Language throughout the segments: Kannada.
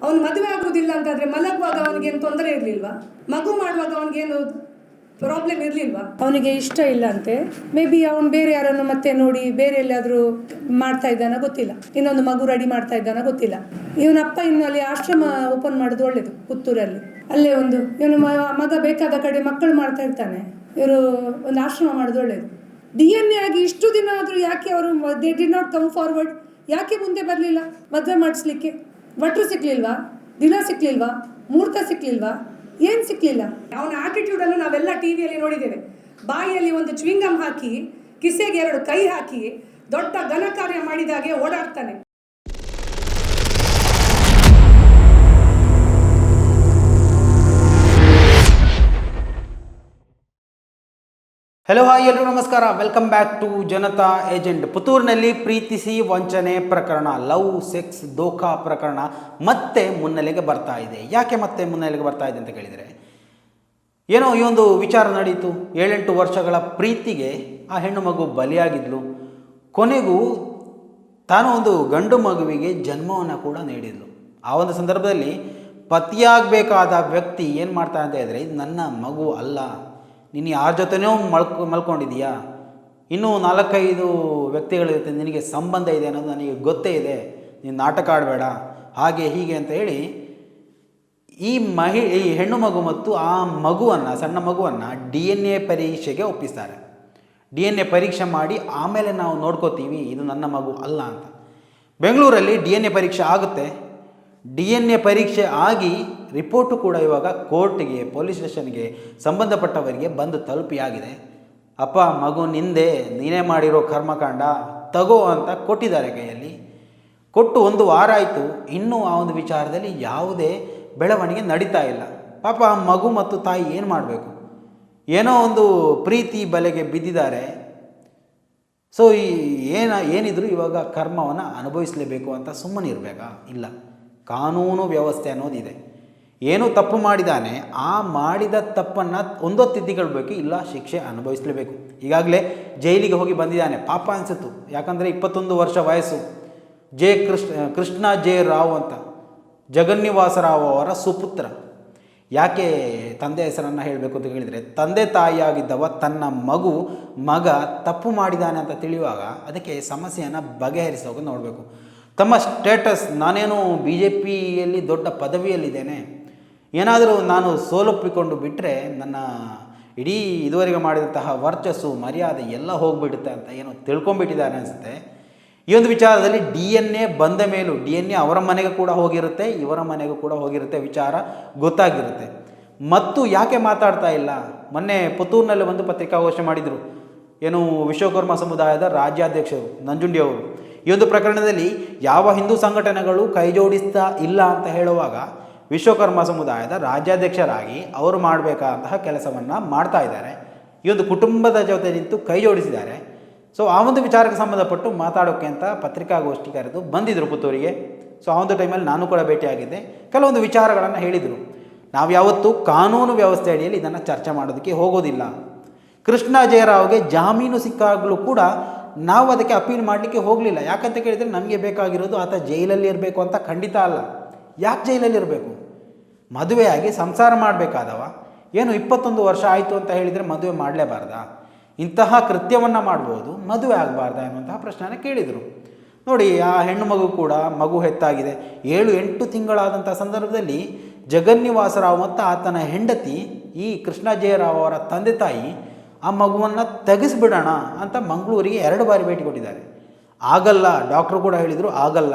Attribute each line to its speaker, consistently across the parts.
Speaker 1: ಅವನು ಮದುವೆ ಆಗುವುದಿಲ್ಲ ಅಂತಾದರೆ ಮಲಗುವಾಗ ಅವನಿಗೇನು ತೊಂದರೆ ಇರಲಿಲ್ವಾ? ಮಗು ಮಾಡುವಾಗ ಅವನಿಗೇನು ಪ್ರಾಬ್ಲಮ್ ಇರಲಿಲ್ವಾ? ಅವನಿಗೆ ಇಷ್ಟ ಇಲ್ಲ ಅಂತೆ. ಮೇ ಬಿ ಅವನು ಬೇರೆ ಯಾರನ್ನು ಮತ್ತೆ ನೋಡಿ ಬೇರೆ ಎಲ್ಲಾದರೂ ಮಾಡ್ತಾ ಇದ್ದಾನ ಗೊತ್ತಿಲ್ಲ, ಇನ್ನೊಂದು ಮಗು ರೆಡಿ ಮಾಡ್ತಾ ಇದ್ದಾನ ಗೊತ್ತಿಲ್ಲ. ಇವನಪ್ಪ ಇನ್ನು ಅಲ್ಲಿ ಆಶ್ರಮ ಓಪನ್ ಮಾಡೋದು ಒಳ್ಳೇದು, ಪುತ್ತೂರಲ್ಲಿ. ಅಲ್ಲೇ ಒಂದು ಇವನು ಮಗ ಬೇಕಾದ ಕಡೆ ಮಕ್ಕಳು ಮಾಡ್ತಾ ಇರ್ತಾನೆ, ಇವರು ಒಂದು ಆಶ್ರಮ ಮಾಡೋದು ಒಳ್ಳೇದು. DNA ಆಗಿ ಇಷ್ಟು ದಿನ ಆದರೂ ಯಾಕೆ ಅವರು they did not come forward? ಯಾಕೆ ಮುಂದೆ ಬರಲಿಲ್ಲ ಮದುವೆ ಮಾಡಿಸ್ಲಿಕ್ಕೆ? ಭಟ್ರು ಸಿಕ್ಲಿಲ್ವಾ? ದಿನ ಸಿಕ್ಲಿಲ್ವಾ? ಮುಹೂರ್ತ ಸಿಕ್ಲಿಲ್ವಾ? ಏನು ಸಿಕ್ಲಿಲ್ಲ? ಅವನ ಆಟಿಟ್ಯೂಡನ್ನು ನಾವೆಲ್ಲ ಟಿವಿಯಲ್ಲಿ ನೋಡಿದ್ದೇವೆ. ಬಾಯಿಯಲ್ಲಿ ಒಂದು ಚ್ವಿಂಗಮ್ ಹಾಕಿ, ಕಿಸೆಗೆ 2 ಕೈ ಹಾಕಿ, ದೊಡ್ಡ ಘನ ಕಾರ್ಯ ಮಾಡಿದಾಗೆ ಓಡಾಡ್ತಾನೆ.
Speaker 2: ಹಲೋ ಹಾಯ್ ಎಲ್ಲರೂ ನಮಸ್ಕಾರ, welcome back to Janata agent. ಪುತ್ತೂರಿನಲ್ಲಿ ಪ್ರೀತಿಸಿ ವಂಚನೆ ಪ್ರಕರಣ, ಲವ್ ಸೆಕ್ಸ್ ದೋಖಾ ಪ್ರಕರಣ ಮತ್ತೆ ಮುನ್ನೆಲೆಗೆ ಬರ್ತಾ ಇದೆ. ಯಾಕೆ ಮತ್ತೆ ಮುನ್ನೆಲೆಗೆ ಬರ್ತಾ ಇದೆ ಅಂತ ಕೇಳಿದರೆ, ಏನೋ ಈ ಒಂದು ವಿಚಾರ ನಡೀತು. 7-8 ವರ್ಷಗಳ ಪ್ರೀತಿಗೆ ಆ ಹೆಣ್ಣು ಮಗು ಬಲಿಯಾಗಿದ್ಲು. ಕೊನೆಗೂ ತಾನು ಒಂದು ಗಂಡು ಮಗುವಿಗೆ ಜನ್ಮವನ್ನು ಕೂಡ ನೀಡಿದ್ಲು. ಆ ಒಂದು ಸಂದರ್ಭದಲ್ಲಿ ಪತಿಯಾಗಬೇಕಾದ ವ್ಯಕ್ತಿ ಏನು ಮಾಡ್ತಾ ಅಂತ ಹೇಳಿದರೆ, ಇದು ನನ್ನ ಮಗು ಅಲ್ಲ, ನೀನು ಯಾರ ಜೊತೆನೋ ಮಲ್ಕೊಂಡಿದೀಯಾ, ಇನ್ನೂ 4-5 ವ್ಯಕ್ತಿಗಳ ಜೊತೆ ನಿನಗೆ ಸಂಬಂಧ ಇದೆ ಅನ್ನೋದು ನನಗೆ ಗೊತ್ತೇ ಇದೆ, ನೀನು ನಾಟಕ ಆಡಬೇಡ, ಹಾಗೆ ಹೀಗೆ ಅಂತ ಹೇಳಿ ಈ ಹೆಣ್ಣು ಮಗು ಮತ್ತು ಆ ಮಗುವನ್ನು, ಸಣ್ಣ ಮಗುವನ್ನು DNA ಪರೀಕ್ಷೆಗೆ ಒಪ್ಪಿಸ್ತಾರೆ. DNA ಪರೀಕ್ಷೆ ಮಾಡಿ ಆಮೇಲೆ ನಾವು ನೋಡ್ಕೋತೀವಿ ಇದು ನನ್ನ ಮಗು ಅಲ್ಲ ಅಂತ. ಬೆಂಗಳೂರಲ್ಲಿ DNA ಪರೀಕ್ಷೆ ಆಗುತ್ತೆ. DNA ಪರೀಕ್ಷೆ ಆಗಿ ರಿಪೋರ್ಟು ಕೂಡ ಇವಾಗ ಕೋರ್ಟ್ಗೆ, ಪೊಲೀಸ್ ಸ್ಟೇಷನ್ಗೆ, ಸಂಬಂಧಪಟ್ಟವರಿಗೆ ಬಂದು ತಲುಪಿಯಾಗಿದೆ. ಅಪ್ಪ ಮಗು ನಿಂದೆ, ನೀನೇ ಮಾಡಿರೋ ಕರ್ಮಕಾಂಡ ತಗೋ ಅಂತ ಕೊಟ್ಟಿದ್ದಾರೆ ಕೈಯಲ್ಲಿ. ಕೊಟ್ಟು 1 ವಾರ ಆಯಿತು, ಇನ್ನೂ ಆ ಒಂದು ವಿಚಾರದಲ್ಲಿ ಯಾವುದೇ ಬೆಳವಣಿಗೆ ನಡೀತಾ ಇಲ್ಲ. ಪಾಪ ಆ ಮಗು ಮತ್ತು ತಾಯಿ ಏನು ಮಾಡಬೇಕು? ಏನೋ ಒಂದು ಪ್ರೀತಿ ಬಲೆಗೆ ಬಿದ್ದಿದ್ದಾರೆ. ಸೊ ಏನಿದ್ರು ಇವಾಗ ಕರ್ಮವನ್ನು ಅನುಭವಿಸಲೇಬೇಕು ಅಂತ ಸುಮ್ಮನೆ ಇರಬೇಕಾ? ಇಲ್ಲ, ಕಾನೂನು ವ್ಯವಸ್ಥೆ ಅನ್ನೋದಿದೆ. ಏನು ತಪ್ಪು ಮಾಡಿದ್ದಾನೆ, ಆ ಮಾಡಿದ ತಪ್ಪನ್ನು ಒಂದೋ ತಿದ್ದಿಕೊಳ್ಬೇಕು, ಇಲ್ಲ ಶಿಕ್ಷೆ ಅನುಭವಿಸಲೇಬೇಕು. ಈಗಾಗಲೇ ಜೈಲಿಗೆ ಹೋಗಿ ಬಂದಿದ್ದಾನೆ. ಪಾಪ ಅನಿಸಿತು, ಯಾಕಂದರೆ 21 ವರ್ಷ ವಯಸ್ಸು. ಕೃಷ್ಣ ಜೆ ರಾವ್ ಅಂತ, ಜಗನ್ನಿವಾಸ ರಾವ್ ಅವರ ಸುಪುತ್ರ. ಯಾಕೆ ತಂದೆ ಹೆಸರನ್ನು ಹೇಳಬೇಕು ಅಂತ ಹೇಳಿದರೆ, ತಂದೆ ತಾಯಿಯಾಗಿದ್ದವ ತನ್ನ ಮಗ ತಪ್ಪು ಮಾಡಿದ್ದಾನೆ ಅಂತ ತಿಳಿಯುವಾಗ ಅದಕ್ಕೆ ಸಮಸ್ಯೆಯನ್ನು ಬಗೆಹರಿಸೋಕೆ ನೋಡಬೇಕು. ತಮ್ಮ ಸ್ಟೇಟಸ್, ನಾನೇನು BJPಯಲ್ಲಿ ದೊಡ್ಡ ಪದವಿಯಲ್ಲಿದ್ದೇನೆ, ಏನಾದರೂ ನಾನು ಸೋಲೊಪ್ಪಿಕೊಂಡು ಬಿಟ್ಟರೆ ನನ್ನ ಇಡೀ ಇದುವರೆಗೆ ಮಾಡಿದಂತಹ ವರ್ಚಸ್ಸು ಮರ್ಯಾದೆ ಎಲ್ಲ ಹೋಗಿಬಿಡುತ್ತೆ ಅಂತ ಏನೋ ತಿಳ್ಕೊಂಬಿಟ್ಟಿದ್ದಾನೆ ಅನಿಸುತ್ತೆ. ಈ ಒಂದು ವಿಚಾರದಲ್ಲಿ DNA ಬಂದ ಮೇಲೂ DNA ಅವರ ಮನೆಗೆ ಕೂಡ ಹೋಗಿರುತ್ತೆ, ಇವರ ಮನೆಗೂ ಕೂಡ ಹೋಗಿರುತ್ತೆ, ವಿಚಾರ ಗೊತ್ತಾಗಿರುತ್ತೆ. ಮತ್ತು ಯಾಕೆ ಮಾತಾಡ್ತಾ ಇಲ್ಲ? ಮೊನ್ನೆ ಪುತ್ತೂರಿನಲ್ಲಿ ಒಂದು ಪತ್ರಿಕಾಗೋಷ್ಠಿ ಮಾಡಿದರು. ಏನು ವಿಶ್ವಕರ್ಮ ಸಮುದಾಯದ ರಾಜ್ಯಾಧ್ಯಕ್ಷರು ನಂಜುಂಡಿಯವರು ಈ ಒಂದು ಪ್ರಕರಣದಲ್ಲಿ ಯಾವ ಹಿಂದೂ ಸಂಘಟನೆಗಳು ಕೈ ಜೋಡಿಸ್ತಾ ಇಲ್ಲ ಅಂತ ಹೇಳುವಾಗ, ವಿಶ್ವಕರ್ಮ ಸಮುದಾಯದ ರಾಜ್ಯಾಧ್ಯಕ್ಷರಾಗಿ ಅವರು ಮಾಡಬೇಕಾದಂತಹ ಕೆಲಸವನ್ನು ಮಾಡ್ತಾ ಇದ್ದಾರೆ. ಈ ಒಂದು ಕುಟುಂಬದ ಜೊತೆ ನಿಂತು ಕೈ ಜೋಡಿಸಿದ್ದಾರೆ. ಸೊ ಆ ಒಂದು ವಿಚಾರಕ್ಕೆ ಸಂಬಂಧಪಟ್ಟು ಮಾತಾಡೋಕ್ಕೆ ಅಂತ ಪತ್ರಿಕಾಗೋಷ್ಠಿ ಕರೆದು ಬಂದಿದ್ದರು ಪುತ್ತೂರಿಗೆ. ಸೊ ಆ ಒಂದು ಟೈಮಲ್ಲಿ ನಾನು ಕೂಡ ಭೇಟಿಯಾಗಿದ್ದೆ. ಕೆಲವೊಂದು ವಿಚಾರಗಳನ್ನು ಹೇಳಿದರು. ನಾವು ಯಾವತ್ತೂ ಕಾನೂನು ವ್ಯವಸ್ಥೆ ಅಡಿಯಲ್ಲಿ ಇದನ್ನು ಚರ್ಚೆ ಮಾಡೋದಕ್ಕೆ ಹೋಗೋದಿಲ್ಲ. ಕೃಷ್ಣ ಜಯರಾವ್ಗೆ ಜಾಮೀನು ಸಿಕ್ಕಾಗಲೂ ಕೂಡ ನಾವು ಅದಕ್ಕೆ ಅಪೀಲ್ ಮಾಡಲಿಕ್ಕೆ ಹೋಗಲಿಲ್ಲ. ಯಾಕಂತ ಕೇಳಿದರೆ, ನಮಗೆ ಬೇಕಾಗಿರೋದು ಆತ ಜೈಲಲ್ಲಿ ಇರಬೇಕು ಅಂತ ಖಂಡಿತ ಅಲ್ಲ. ಯಾಕೆ ಜೈಲಲ್ಲಿ ಇರಬೇಕು? ಮದುವೆಯಾಗಿ ಸಂಸಾರ ಮಾಡಬೇಕಾದವ. ಏನು 21 ವರ್ಷ ಆಯಿತು ಅಂತ ಹೇಳಿದರೆ ಮದುವೆ ಮಾಡಲೇಬಾರ್ದಾ? ಇಂತಹ ಕೃತ್ಯವನ್ನು ಮಾಡ್ಬೋದು, ಮದುವೆ ಆಗಬಾರ್ದಾ ಎನ್ನುವಂತಹ ಪ್ರಶ್ನೆಯನ್ನು ಕೇಳಿದರು. ನೋಡಿ, ಆ ಹೆಣ್ಣು ಮಗು ಕೂಡ ಮಗು ಹೆತ್ತಾಗಿದೆ. 7-8 ತಿಂಗಳಾದಂಥ ಸಂದರ್ಭದಲ್ಲಿ ಜಗನ್ನಿವಾಸ ರಾವ್ ಮತ್ತು ಆತನ ಹೆಂಡತಿ, ಈ ಕೃಷ್ಣ ಜಯರಾವ್ ಅವರ ತಂದೆ ತಾಯಿ ಆ ಮಗುವನ್ನು ತೆಗೆಸಿಬಿಡೋಣ ಅಂತ ಮಂಗಳೂರಿಗೆ 2 ಬಾರಿ ಭೇಟಿ ಕೊಟ್ಟಿದ್ದಾರೆ. ಆಗಲ್ಲ, ಡಾಕ್ಟ್ರು ಕೂಡ ಹೇಳಿದರು ಆಗಲ್ಲ.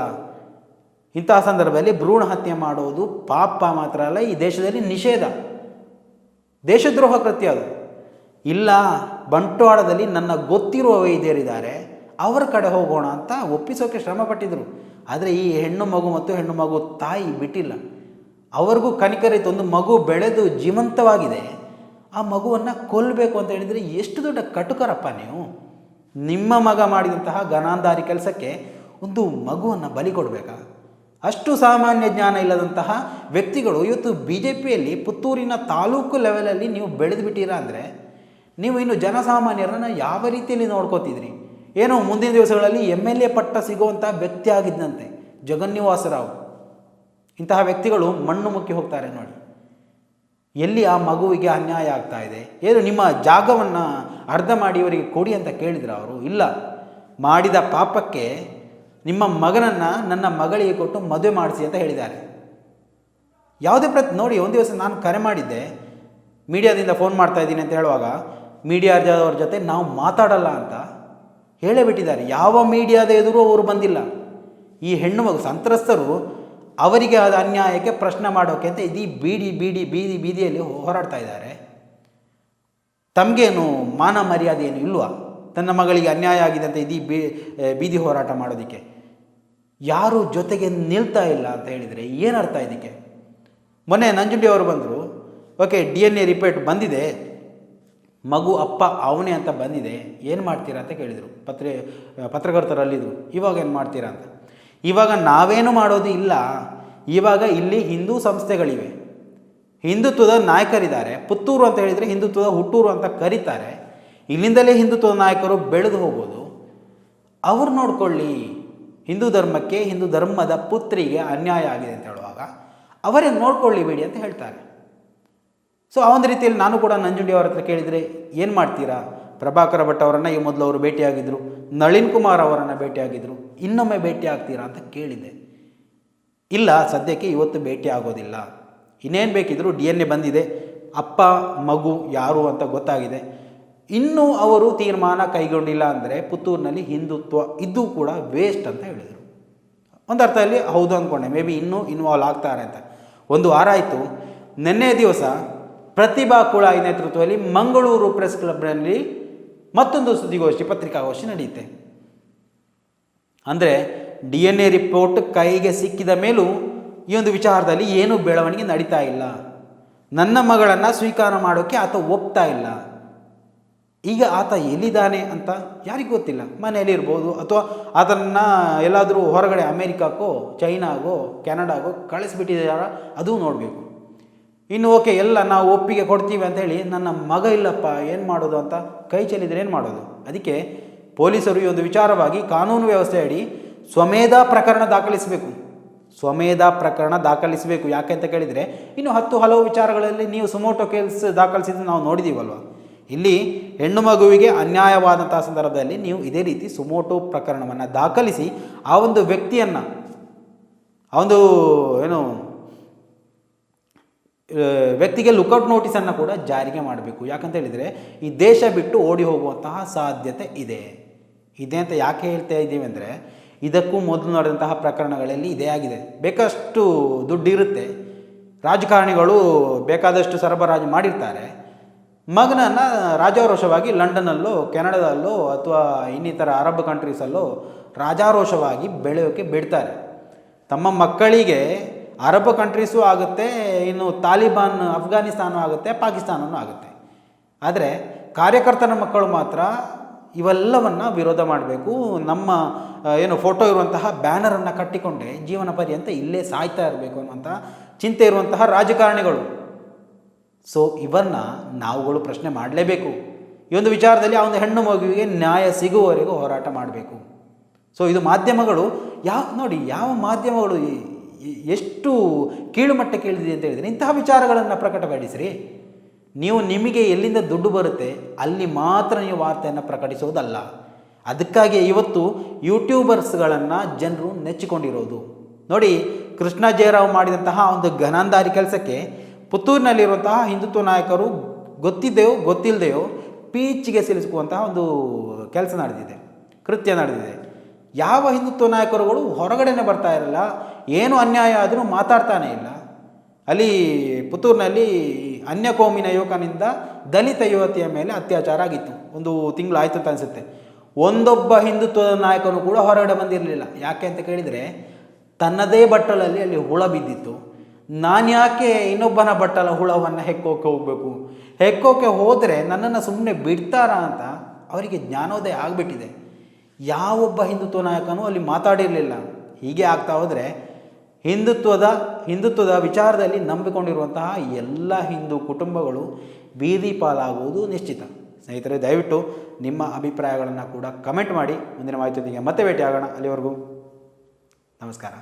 Speaker 2: ಇಂತಹ ಸಂದರ್ಭದಲ್ಲಿ ಭ್ರೂಣ ಹತ್ಯೆ ಮಾಡೋದು ಪಾಪ ಮಾತ್ರ ಅಲ್ಲ, ಈ ದೇಶದಲ್ಲಿ ನಿಷೇಧ, ದೇಶದ್ರೋಹ ಕೃತ್ಯ ಅದು. ಇಲ್ಲ, ಬಂಟ್ವಾಳದಲ್ಲಿ ನನ್ನ ಗೊತ್ತಿರುವ ವೈದ್ಯರಿದ್ದಾರೆ, ಅವರ ಕಡೆ ಹೋಗೋಣ ಅಂತ ಒಪ್ಪಿಸೋಕೆ ಶ್ರಮಪಟ್ಟಿದ್ದರು. ಆದರೆ ಈ ಹೆಣ್ಣು ಮಗು ಮತ್ತು ಹೆಣ್ಣು ಮಗು ತಾಯಿ ಬಿಟ್ಟಿಲ್ಲ. ಅವ್ರಿಗೂ ಕನಿಕರಿತು, ಒಂದು ಮಗು ಬೆಳೆದು ಜೀವಂತವಾಗಿದೆ, ಆ ಮಗುವನ್ನು ಕೊಲ್ಲಬೇಕು ಅಂತ ಹೇಳಿದರೆ ಎಷ್ಟು ದೊಡ್ಡ ಕಟುಕರಪ್ಪ ನೀವು. ನಿಮ್ಮ ಮಗ ಮಾಡಿದಂತಹ ಗನಾಂಧಾರಿ ಕೆಲಸಕ್ಕೆ ಒಂದು ಮಗುವನ್ನು ಬಲಿ ಕೊಡಬೇಕಾ? ಅಷ್ಟು ಸಾಮಾನ್ಯ ಜ್ಞಾನ ಇಲ್ಲದಂತಹ ವ್ಯಕ್ತಿಗಳು ಇವತ್ತು BJPಯಲ್ಲಿ ಪುತ್ತೂರಿನ ತಾಲೂಕು ಲೆವೆಲಲ್ಲಿ ನೀವು ಬೆಳೆದು ಬಿಟ್ಟಿರಾ ಅಂದರೆ, ನೀವು ಇನ್ನು ಜನಸಾಮಾನ್ಯರನ್ನು ಯಾವ ರೀತಿಯಲ್ಲಿ ನೋಡ್ಕೋತಿದ್ರಿ? ಏನೋ ಮುಂದಿನ ದಿವಸಗಳಲ್ಲಿ MLA ಪಟ್ಟ ಸಿಗುವಂಥ ವ್ಯಕ್ತಿ ಆಗಿದ್ದಂತೆ ಜಗನ್ನಿವಾಸ ರಾವ್. ಇಂತಹ ವ್ಯಕ್ತಿಗಳು ಮಣ್ಣು ಮುಕ್ಕಿ ಹೋಗ್ತಾರೆ ನೋಡಿ. ಎಲ್ಲಿ ಆ ಮಗುವಿಗೆ ಅನ್ಯಾಯ ಆಗ್ತಾ ಇದೆ? ಏನು ನಿಮ್ಮ ಜಾಗವನ್ನು ಅರ್ಧ ಮಾಡಿ ಇವರಿಗೆ ಕೊಡಿ ಅಂತ ಕೇಳಿದ್ರು ಅವರು? ಇಲ್ಲ, ಮಾಡಿದ ಪಾಪಕ್ಕೆ ನಿಮ್ಮ ಮಗನನ್ನು ನನ್ನ ಮಗಳಿಗೆ ಕೊಟ್ಟು ಮದುವೆ ಮಾಡಿಸಿ ಅಂತ ಹೇಳಿದ್ದಾರೆ. ಯಾವುದೇ ನೋಡಿ, ಒಂದು ದಿವಸ ನಾನು ಕರೆ ಮಾಡಿದ್ದೆ, ಮೀಡಿಯಾದಿಂದ ಫೋನ್ ಮಾಡ್ತಾ ಇದ್ದೀನಿ ಅಂತ ಹೇಳುವಾಗ ಮೀಡಿಯಾದವ್ರ ಜೊತೆ ನಾವು ಮಾತಾಡಲ್ಲ ಅಂತ ಹೇಳೇ ಬಿಟ್ಟಿದ್ದಾರೆ. ಯಾವ ಮೀಡಿಯಾದ ಎದುರು ಅವರು ಬಂದಿಲ್ಲ. ಈ ಹೆಣ್ಣು ಮಗು ಸಂತ್ರಸ್ತರು ಅವರಿಗೆ ಆದ ಅನ್ಯಾಯಕ್ಕೆ ಪ್ರಶ್ನೆ ಮಾಡೋಕೆ ಅಂತ ಇದೀ ಬೀದಿಯಲ್ಲಿ ಹೋರಾಡ್ತಾ ಇದ್ದಾರೆ. ತಮಗೇನು ಮಾನ ಮರ್ಯಾದೆ ಏನು ಇಲ್ವಾ? ತನ್ನ ಮಗಳಿಗೆ ಅನ್ಯಾಯ ಆಗಿದೆ ಅಂತ ಬೀದಿ ಹೋರಾಟ ಮಾಡೋದಕ್ಕೆ ಯಾರು ಜೊತೆಗೆ ನಿಲ್ತಾ ಇಲ್ಲ ಅಂತ ಹೇಳಿದರೆ ಏನರ್ಥ ಇದಕ್ಕೆ? ಮೊನ್ನೆ ನಂಜುಂಡಿ ಅವರು ಬಂದರು, ಓಕೆ DNA ರಿಪೋರ್ಟ್ ಬಂದಿದೆ, ಮಗು ಅಪ್ಪ ಅವನೇ ಅಂತ ಬಂದಿದೆ, ಏನು ಮಾಡ್ತೀರಾ ಅಂತ ಕೇಳಿದರು. ಪತ್ರಕರ್ತರಲ್ಲಿದ್ದರು. ಇವಾಗ ಏನು ಮಾಡ್ತೀರಾ ಅಂತ. ಇವಾಗ ನಾವೇನು ಮಾಡೋದು ಇಲ್ಲ. ಇವಾಗ ಇಲ್ಲಿ ಹಿಂದೂ ಸಂಸ್ಥೆಗಳಿವೆ, ಹಿಂದುತ್ವದ ನಾಯಕರಿದ್ದಾರೆ. ಪುತ್ತೂರು ಅಂತ ಹೇಳಿದರೆ ಹಿಂದುತ್ವದ ಹುಟ್ಟೂರು ಅಂತ ಕರೀತಾರೆ. ಇಲ್ಲಿಂದಲೇ ಹಿಂದುತ್ವದ ನಾಯಕರು ಬೆಳೆದು ಹೋಗೋದು. ಅವ್ರು ನೋಡ್ಕೊಳ್ಳಿ, ಹಿಂದೂ ಧರ್ಮಕ್ಕೆ, ಹಿಂದೂ ಧರ್ಮದ ಪುತ್ರಿಗೆ ಅನ್ಯಾಯ ಆಗಿದೆ ಅಂತ ಹೇಳುವಾಗ ಅವರೇ ನೋಡ್ಕೊಳ್ಳಿ ಬಿಡಿ ಅಂತ ಹೇಳ್ತಾರೆ. ಸೊ ಆ ಒಂದು ರೀತಿಯಲ್ಲಿ ನಾನು ಕೂಡ ನಂಜುಂಡಿ ಅವರ ಹತ್ರ ಕೇಳಿದರೆ ಏನು ಮಾಡ್ತೀರಾ? ಪ್ರಭಾಕರ ಭಟ್ ಅವರನ್ನು ಈ ಮೊದಲು ಅವರು ಭೇಟಿಯಾಗಿದ್ದರು, ನಳಿನ್ ಕುಮಾರ್ ಅವರನ್ನು ಭೇಟಿಯಾಗಿದ್ದರು, ಇನ್ನೊಮ್ಮೆ ಭೇಟಿ ಆಗ್ತೀರಾ ಅಂತ ಕೇಳಿದೆ. ಇಲ್ಲ, ಸದ್ಯಕ್ಕೆ ಇವತ್ತು ಭೇಟಿ ಆಗೋದಿಲ್ಲ. ಇನ್ನೇನು ಬೇಕಿದ್ರು DNA ಬಂದಿದೆ, ಅಪ್ಪ ಮಗು ಯಾರು ಅಂತ ಗೊತ್ತಾಗಿದೆ. ಇನ್ನೂ ಅವರು ತೀರ್ಮಾನ ಕೈಗೊಂಡಿಲ್ಲ ಅಂದರೆ ಪುತ್ತೂರಿನಲ್ಲಿ ಹಿಂದುತ್ವ ಇದ್ದು ಕೂಡ ವೇಸ್ಟ್ ಅಂತ ಹೇಳಿದರು. ಒಂದು ಅರ್ಥದಲ್ಲಿ ಹೌದು ಅಂದ್ಕೊಂಡೆ, ಮೇ ಬಿ ಇನ್ನೂ ಇನ್ವಾಲ್ವ್ ಆಗ್ತಾರೆ ಅಂತ. ಒಂದು ವಾರ ಆಯಿತು. ನಿನ್ನೆ ದಿವಸ ಪ್ರತಿಭಾ ಕುಳಾಯಿ ನೇತೃತ್ವದಲ್ಲಿ ಮಂಗಳೂರು ಪ್ರೆಸ್ ಕ್ಲಬ್ನಲ್ಲಿ ಮತ್ತೊಂದು ಸುದ್ದಿಗೋಷ್ಠಿ, ಪತ್ರಿಕಾಗೋಷ್ಠಿ ನಡೆಯುತ್ತೆ. ಅಂದರೆ DNA ರಿಪೋರ್ಟ್ ಕೈಗೆ ಸಿಕ್ಕಿದ ಮೇಲೂ ಈ ಒಂದು ವಿಚಾರದಲ್ಲಿ ಏನೂ ಬೆಳವಣಿಗೆ ನಡೀತಾ ಇಲ್ಲ. ನನ್ನ ಮಗಳನ್ನು ಸ್ವೀಕಾರ ಮಾಡೋಕ್ಕೆ ಆತ ಒಪ್ತಾ ಇಲ್ಲ. ಈಗ ಆತ ಎಲ್ಲಿದ್ದಾನೆ ಅಂತ ಯಾರಿಗೂ ಗೊತ್ತಿಲ್ಲ. ಮನೆಯಲ್ಲಿರ್ಬೋದು, ಅಥವಾ ಆತನನ್ನು ಎಲ್ಲಾದರೂ ಹೊರಗಡೆ ಅಮೇರಿಕಾಕ್ಕೋ ಚೈನಾಗೋ ಕೆನಡಾಗೋ ಕಳಿಸ್ಬಿಟ್ಟಿದ್ದಾರ, ಅದು ನೋಡಬೇಕು. ಇನ್ನು ಓಕೆ ಎಲ್ಲ ನಾವು ಒಪ್ಪಿಗೆ ಕೊಡ್ತೀವಿ ಅಂಥೇಳಿ ನನ್ನ ಮಗ ಇಲ್ಲಪ್ಪ ಏನು ಮಾಡೋದು ಅಂತ ಕೈ ಚೆಲ್ಲಿದ್ರೆ ಏನು ಮಾಡೋದು? ಅದಕ್ಕೆ ಪೊಲೀಸರು ಈ ಒಂದು ವಿಚಾರವಾಗಿ ಕಾನೂನು ವ್ಯವಸ್ಥೆ ಅಡಿ ಸ್ವಮೇಧಾ ಪ್ರಕರಣ ದಾಖಲಿಸಬೇಕು. ಸ್ವಮೇಧಾ ಪ್ರಕರಣ ದಾಖಲಿಸಬೇಕು. ಯಾಕೆ ಅಂತ ಕೇಳಿದರೆ, ಇನ್ನು ಹಲವು ವಿಚಾರಗಳಲ್ಲಿ ನೀವು ಸುಮೋಟೋ ಕೇಸ್ ದಾಖಲಿಸಿದ್ದು ನಾವು ನೋಡಿದ್ದೀವಲ್ವ. ಇಲ್ಲಿ ಹೆಣ್ಣು ಮಗುವಿಗೆ ಅನ್ಯಾಯವಾದಂಥ ಸಂದರ್ಭದಲ್ಲಿ ನೀವು ಇದೇ ರೀತಿ ಸುಮೋಟೋ ಪ್ರಕರಣವನ್ನು ದಾಖಲಿಸಿ ಆ ಒಂದು ವ್ಯಕ್ತಿಯನ್ನು, ಆ ಒಂದು ವ್ಯಕ್ತಿಗೆ ಲುಕೌಟ್ ನೋಟಿಸನ್ನು ಕೂಡ ಜಾರಿಗೆ ಮಾಡಬೇಕು. ಯಾಕಂತ ಹೇಳಿದರೆ ಈ ದೇಶ ಬಿಟ್ಟು ಓಡಿ ಹೋಗುವಂತಹ ಸಾಧ್ಯತೆ ಇದೆ ಅಂತ ಯಾಕೆ ಹೇಳ್ತಾ ಇದ್ದೀವಿ ಅಂದರೆ, ಇದಕ್ಕೂ ಮೊದಲು ನಡೆದಂತಹ ಪ್ರಕರಣಗಳಲ್ಲಿ ಇದೇ ಆಗಿದೆ. ಬೇಕಷ್ಟು ದುಡ್ಡಿರುತ್ತೆ, ರಾಜಕಾರಣಿಗಳು ಬೇಕಾದಷ್ಟು ಸರಬರಾಜು ಮಾಡಿರ್ತಾರೆ, ಮಗನನ್ನು ರಾಜಾರೋಷವಾಗಿ ಲಂಡನ್ನಲ್ಲೋ ಕೆನಡಾದಲ್ಲೋ ಅಥವಾ ಇನ್ನಿತರ ಅರಬ್ ಕಂಟ್ರೀಸಲ್ಲೋ ರಾಜಾರೋಷವಾಗಿ ಬೆಳೆಯೋಕ್ಕೆ ಬಿಡ್ತಾರೆ. ತಮ್ಮ ಮಕ್ಕಳಿಗೆ ಅರಬ್ ಕಂಟ್ರೀಸು ಆಗುತ್ತೆ, ಇನ್ನು ತಾಲಿಬಾನ್ ಅಫ್ಘಾನಿಸ್ತಾನ ಆಗುತ್ತೆ, ಪಾಕಿಸ್ತಾನವೂ ಆಗುತ್ತೆ. ಆದರೆ ಕಾರ್ಯಕರ್ತರ ಮಕ್ಕಳು ಮಾತ್ರ ಇವೆಲ್ಲವನ್ನು ವಿರೋಧ ಮಾಡಬೇಕು. ನಮ್ಮ ಫೋಟೋ ಇರುವಂತಹ ಬ್ಯಾನರನ್ನು ಕಟ್ಟಿಕೊಂಡೇ ಜೀವನ ಪರ್ಯಂತ ಇಲ್ಲೇ ಸಾಯ್ತಾ ಇರಬೇಕು ಅನ್ನುವಂಥ ಚಿಂತೆ ಇರುವಂತಹ ರಾಜಕಾರಣಿಗಳು. ಸೊ ಇವನ್ನ ನಾವುಗಳು ಪ್ರಶ್ನೆ ಮಾಡಲೇಬೇಕು. ಈ ಒಂದು ವಿಚಾರದಲ್ಲಿ ಆ ಒಂದು ಹೆಣ್ಣು ಮಗುವಿಗೆ ನ್ಯಾಯ ಸಿಗುವವರೆಗೂ ಹೋರಾಟ ಮಾಡಬೇಕು. ಸೊ ಇದು ಮಾಧ್ಯಮಗಳು ಯಾವ ಮಾಧ್ಯಮಗಳು ಎಷ್ಟು ಕೀಳು ಮಟ್ಟಕ್ಕೆ ಇಳಿದಿದೆ ಅಂತ ಹೇಳಿದರೆ, ಇಂತಹ ವಿಚಾರಗಳನ್ನು ಪ್ರಕಟಪಡಿಸಿರಿ. ನಿಮಗೆ ಎಲ್ಲಿಂದ ದುಡ್ಡು ಬರುತ್ತೆ ಅಲ್ಲಿ ಮಾತ್ರ ನೀವು ವಾರ್ತೆಯನ್ನು ಪ್ರಕಟಿಸೋದಲ್ಲ. ಅದಕ್ಕಾಗಿ ಇವತ್ತು ಯೂಟ್ಯೂಬರ್ಸ್ಗಳನ್ನು ಜನರು ನೆಚ್ಚಿಕೊಂಡಿರೋದು. ನೋಡಿ, ಕೃಷ್ಣ ಜಯರಾವ್ ಮಾಡಿದಂತಹ ಒಂದು ಘನಾಂಧಾರಿ ಕೆಲಸಕ್ಕೆ ಪುತ್ತೂರಿನಲ್ಲಿರುವಂತಹ ಹಿಂದುತ್ವ ನಾಯಕರು ಗೊತ್ತಿದ್ದೆಯೋ ಗೊತ್ತಿಲ್ಲದೆಯೋ ಪೀಚಿಗೆ ಸಿಲಿಸುವಂತಹ ಒಂದು ಕೆಲಸ ನಡೆದಿದೆ, ಕೃತ್ಯ ನಡೆದಿದೆ. ಯಾವ ಹಿಂದುತ್ವ ನಾಯಕರುಗಳು ಹೊರಗಡೆನೇ ಬರ್ತಾ ಇರಲ್ಲ, ಏನು ಅನ್ಯಾಯ ಆದರೂ ಮಾತಾಡ್ತಾನೇ ಇಲ್ಲ. ಅಲ್ಲಿ ಪುತ್ತೂರಿನಲ್ಲಿ ಅನ್ಯಕೋಮಿನ ಯುವಕನಿಂದ ದಲಿತ ಯುವತಿಯ ಮೇಲೆ ಅತ್ಯಾಚಾರ ಆಗಿತ್ತು. ಒಂದು ತಿಂಗಳು ಆಯಿತು ಅಂತ ಅನಿಸುತ್ತೆ. ಒಂದೊಬ್ಬ ಹಿಂದುತ್ವದ ನಾಯಕನು ಕೂಡ ಹೊರಗಡೆ ಬಂದಿರಲಿಲ್ಲ. ಯಾಕೆ ಅಂತ ಕೇಳಿದರೆ, ತನ್ನದೇ ಬಟ್ಟಲಲ್ಲಿ ಅಲ್ಲಿ ಹುಳ ಬಿದ್ದಿತ್ತು. ನಾನು ಯಾಕೆ ಇನ್ನೊಬ್ಬನ ಬಟ್ಟಲ ಹುಳವನ್ನು ಹೋಗಬೇಕು? ಹೆಕ್ಕೋಕೆ ಹೋದರೆ ನನ್ನನ್ನು ಸುಮ್ಮನೆ ಬಿಡ್ತಾರಾ ಅಂತ ಅವರಿಗೆ ಜ್ಞಾನೋದಯ ಆಗಿಬಿಟ್ಟಿದೆ. ಯಾವೊಬ್ಬ ಹಿಂದುತ್ವ ನಾಯಕನೂ ಅಲ್ಲಿ ಮಾತಾಡಿರಲಿಲ್ಲ. ಹೀಗೆ ಆಗ್ತಾ ಹೋದರೆ ಹಿಂದುತ್ವದ ವಿಚಾರದಲ್ಲಿ ನಂಬಿಕೊಂಡಿರುವಂತಹ ಎಲ್ಲ ಹಿಂದೂ ಕುಟುಂಬಗಳು ಬೀದಿ ಪಾಲಾಗುವುದು ನಿಶ್ಚಿತ. ಸ್ನೇಹಿತರೆ, ದಯವಿಟ್ಟು ನಿಮ್ಮ ಅಭಿಪ್ರಾಯಗಳನ್ನು ಕೂಡ ಕಮೆಂಟ್ ಮಾಡಿ. ಮುಂದಿನ ಮಾಹಿತಿಯೊಂದಿಗೆ ಮತ್ತೆ ಭೇಟಿ ಆಗೋಣ. ಅಲ್ಲಿವರೆಗೂ ನಮಸ್ಕಾರ.